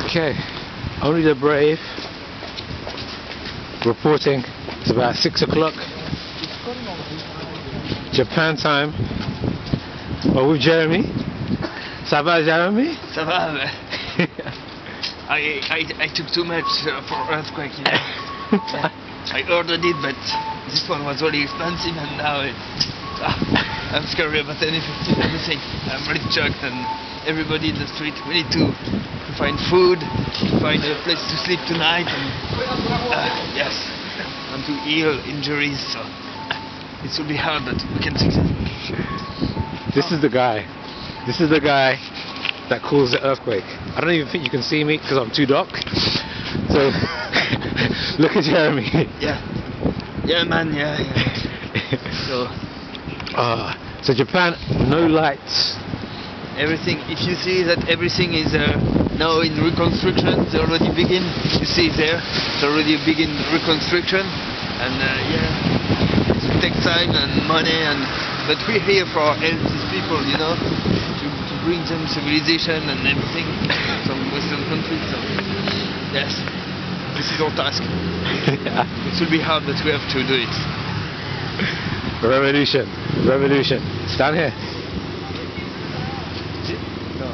Okay, only the brave reporting. It's about 6 o'clock Japan time. Oh, with Jeremy. Ça va, Jeremy? Ça va, mais I took too much for earthquake, you know. Yeah. I ordered it, but this one was really expensive, and now I'm scary about anything. I'm really shocked, and everybody in the street, we need to find food, to find a place to sleep tonight, and yes, and to heal injuries, so it will be hard, but we can succeed. This is the guy. This is the guy that caused the earthquake. I don't even think you can see me because I'm too dark. So look at Jeremy. Yeah, man. Yeah. So Japan, no lights. Everything. If you see that everything is now in reconstruction, it's already begin. You see there, it's already begin reconstruction, and it will take time and money, but we're here for help these people, you know, to bring them civilization and everything from Western countries. So yes, this is our task. Yeah. It will be hard, but we have to do it. Revolution. Stand here. No.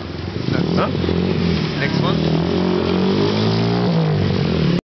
Huh? Next one.